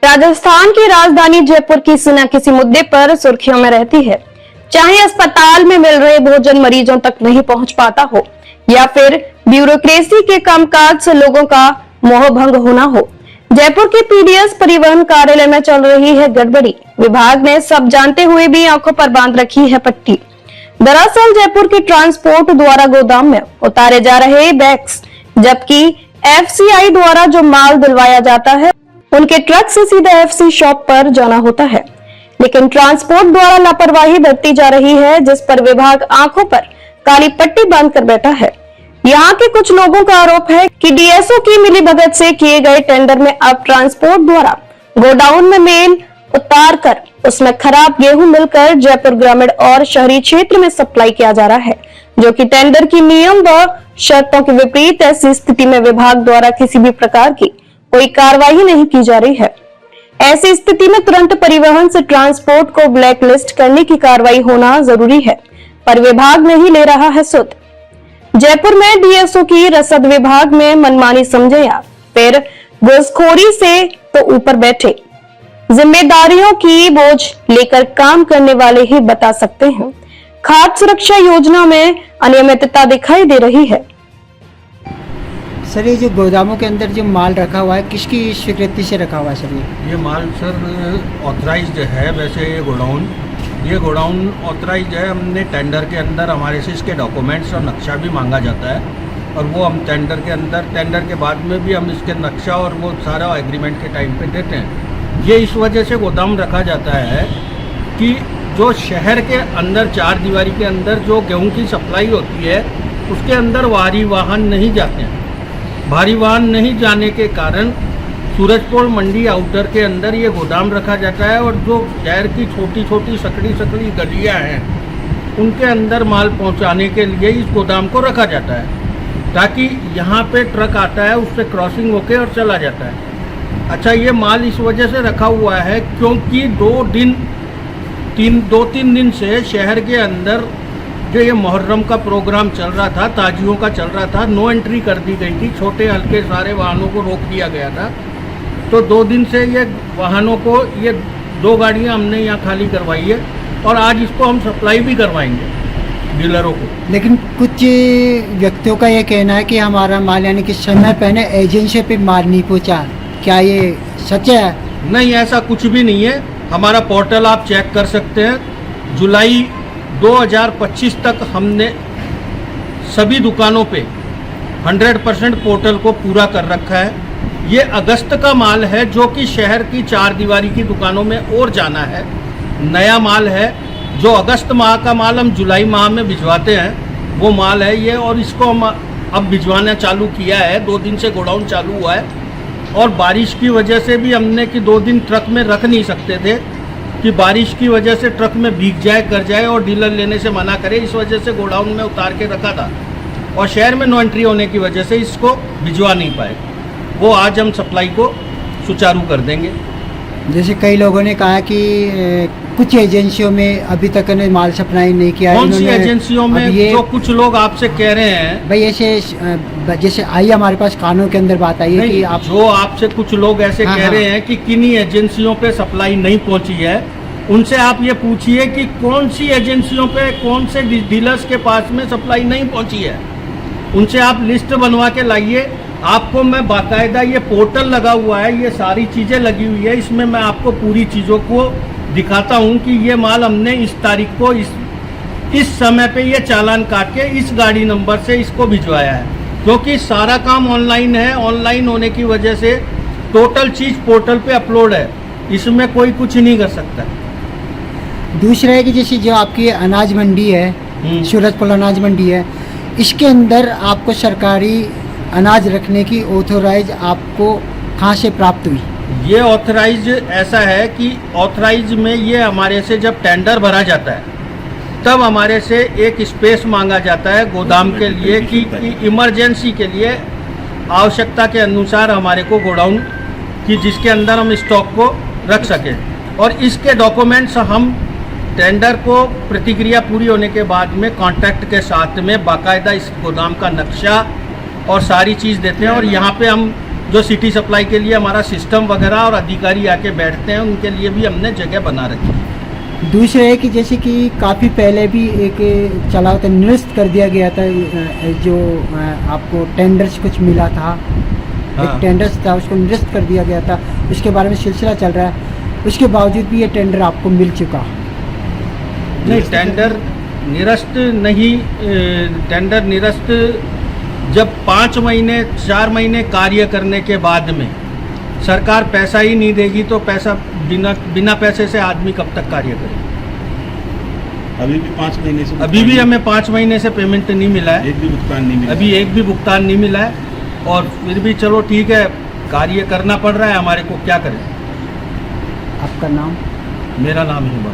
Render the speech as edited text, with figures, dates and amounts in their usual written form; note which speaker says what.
Speaker 1: राजस्थान की राजधानी जयपुर किसी न किसी मुद्दे पर सुर्खियों में रहती है। चाहे अस्पताल में मिल रहे भोजन मरीजों तक नहीं पहुंच पाता हो या फिर ब्यूरोक्रेसी के कामकाज से लोगों का मोह भंग होना हो। जयपुर के पीडीएस परिवहन कार्यालय में चल रही है गड़बड़ी। विभाग ने सब जानते हुए भी आंखों पर बांध रखी है पट्टी। दरअसल जयपुर के ट्रांसपोर्ट द्वारा गोदाम में उतारे जा रहे बैग्स, जबकि एफसीआई द्वारा जो माल दिलवाया जाता है उनके ट्रक से सीधे एफसी शॉप पर जाना होता है। लेकिन ट्रांसपोर्ट द्वारा लापरवाही बरती जा रही है, जिस पर विभाग आंखों पर काली पट्टी बांधकर बैठा है। यहाँ के कुछ लोगों का आरोप है कि डीएसओ की मिलीभगत से किए गए टेंडर में अब ट्रांसपोर्ट द्वारा गोडाउन में मेल उतार कर उसमें खराब गेहूं मिलकर जयपुर ग्रामीण और शहरी क्षेत्र में सप्लाई किया जा रहा है, जो कि टेंडर की नियम व शर्तों के विपरीत। ऐसी स्थिति में विभाग द्वारा किसी भी प्रकार की कोई कार्रवाई नहीं की जा रही है। ऐसी स्थिति में तुरंत परिवहन से ट्रांसपोर्ट को ब्लैक लिस्ट करने की कार्रवाई होना जरूरी है, पर विभाग नहीं ले रहा है सुध। जयपुर में डीएसओ की रसद विभाग में मनमानी समझे या फिर घूसखोरी से तो ऊपर बैठे। जिम्मेदारियों की बोझ लेकर काम करने वाले ही बता सकते हैं। खाद्य सुरक्षा योजना में अनियमितता दिखाई दे रही है।
Speaker 2: सर, ये जो गोदामों के अंदर जो माल रखा हुआ है, किसकी स्वीकृति से रखा हुआ है सर?
Speaker 3: ये माल सर ऑथराइज्ड है। वैसे ये गोडाउन ऑथराइज्ड है। हमने टेंडर के अंदर हमारे से इसके डॉक्यूमेंट्स और नक्शा भी मांगा जाता है, और वो हम टेंडर के बाद में भी हम इसके नक्शा और वो सारा एग्रीमेंट के टाइम पे देते हैं। ये इस वजह से गोदाम रखा जाता है कि जो शहर के अंदर चार दीवारी के अंदर जो गेहूं की सप्लाई होती है उसके अंदर भारी वाहन नहीं जाते हैं। भारी वाहन नहीं जाने के कारण सूरजपुर मंडी आउटर के अंदर ये गोदाम रखा जाता है, और जो शहर की छोटी छोटी सकड़ी गलियाँ हैं उनके अंदर माल पहुंचाने के लिए इस गोदाम को रखा जाता है, ताकि यहाँ पे ट्रक आता है उससे क्रॉसिंग होके और चला जाता है। अच्छा, ये माल इस वजह से रखा हुआ है क्योंकि दो तीन दिन से शहर के अंदर जो ये मुहर्रम का प्रोग्राम चल रहा था, ताजियों का चल रहा था, नो एंट्री कर दी गई थी। छोटे हल्के सारे वाहनों को रोक दिया गया था। तो 2 दिन से ये वाहनों को, ये 2 गाड़ियां हमने यहाँ खाली करवाई है, और आज इसको हम सप्लाई भी करवाएंगे डीलरों को।
Speaker 2: लेकिन कुछ व्यक्तियों का ये कहना है कि हमारा माल यानी कि समय पहले एजेंसी पे माल नहीं पहुँचा। क्या ये सच है?
Speaker 3: नहीं, ऐसा कुछ भी नहीं है। हमारा पोर्टल आप चेक कर सकते हैं। जुलाई 2025 तक हमने सभी दुकानों पे 100% पोर्टल को पूरा कर रखा है। ये अगस्त का माल है जो कि शहर की चार दीवारी की दुकानों में और जाना है। नया माल है जो अगस्त माह का माल हम जुलाई माह में भिजवाते हैं, वो माल है ये। और इसको हम अब भिजवाना चालू किया है। 2 दिन से गोडाउन चालू हुआ है, और बारिश की वजह से भी हमने कि 2 दिन ट्रक में रख नहीं सकते थे कि बारिश की वजह से ट्रक में भीग जाए कर जाए और डीलर लेने से मना करे। इस वजह से गोडाउन में उतार के रखा था, और शहर में नो एंट्री होने की वजह से इसको भिजवा नहीं पाए। वो आज हम सप्लाई को सुचारू कर देंगे।
Speaker 2: जैसे कई लोगों ने कहा कि कुछ एजेंसियों में अभी तक ने माल सप्लाई नहीं किया।
Speaker 3: कौन सी एजेंसियों में? जो कुछ लोग आपसे कह रहे हैं
Speaker 2: भाई, ऐसे जैसे आई हमारे पास कानून के अंदर बात आई है कि आप
Speaker 3: जो आपसे कुछ लोग ऐसे कह रहे हैं कि किन्हीं एजेंसियों पे सप्लाई नहीं पहुंची है, उनसे आप ये पूछिए कि कौन सी एजेंसियों पे, कौन से डीलर्स के पास में सप्लाई नहीं पहुंची है। उनसे आप लिस्ट बनवा के लाइए। आपको मैं बाकायदा, ये पोर्टल लगा हुआ है, ये सारी चीज़ें लगी हुई है, इसमें मैं आपको पूरी चीज़ों को दिखाता हूँ कि ये माल हमने इस तारीख को इस समय पे ये चालान काट के इस गाड़ी नंबर से इसको भिजवाया है। क्योंकि सारा काम ऑनलाइन है। ऑनलाइन होने की वजह से टोटल चीज़ पोर्टल पे अपलोड है, इसमें कोई कुछ नहीं कर सकता।
Speaker 2: दूसरा है कि जैसे जो आपकी अनाज मंडी है, सूरजपुर अनाज मंडी है, इसके अंदर आपको सरकारी अनाज रखने की ऑथोराइज आपको कहाँ से प्राप्त हुई?
Speaker 3: ये ऑथराइज ऐसा है कि ऑथराइज में ये हमारे से जब टेंडर भरा जाता है तब हमारे से एक स्पेस मांगा जाता है गोदाम के लिए कि इमरजेंसी के लिए आवश्यकता के अनुसार हमारे को गोडाउन की, जिसके अंदर हम स्टॉक को रख सकें। और इसके डॉक्यूमेंट्स हम टेंडर को प्रतिक्रिया पूरी होने के बाद में कॉन्ट्रैक्ट के साथ में बाकायदा इस गोदाम का नक्शा और सारी चीज़ देते हैं। और यहाँ पे हम जो सिटी सप्लाई के लिए हमारा सिस्टम वगैरह और अधिकारी आके बैठते हैं, उनके लिए भी हमने जगह बना रखी है।
Speaker 2: दूसरा है कि जैसे कि काफ़ी पहले भी एक चला होता निरस्त कर दिया गया था, जो आपको टेंडर्स कुछ मिला था,
Speaker 3: हाँ।
Speaker 2: एक टेंडर्स था उसको निरस्त कर दिया गया था, उसके बारे में सिलसिला चल रहा है। उसके बावजूद भी ये टेंडर आपको मिल चुका।
Speaker 3: नहीं, टेंडर निरस्त नहीं, टेंडर निरस्त जब 5 महीने 4 महीने कार्य करने के बाद में सरकार पैसा ही नहीं देगी तो पैसा बिना पैसे से आदमी कब तक कार्य करेगा।
Speaker 4: अभी भी 5 महीने से
Speaker 3: अभी भी हमें 5 महीने से पेमेंट नहीं मिला है,
Speaker 4: एक भी भुगतान नहीं मिला।
Speaker 3: अभी एक भी भुगतान नहीं मिला है। और फिर भी चलो ठीक है, कार्य करना पड़ रहा है, हमारे को क्या करें।
Speaker 2: आपका नाम?
Speaker 3: मेरा नाम हिमा।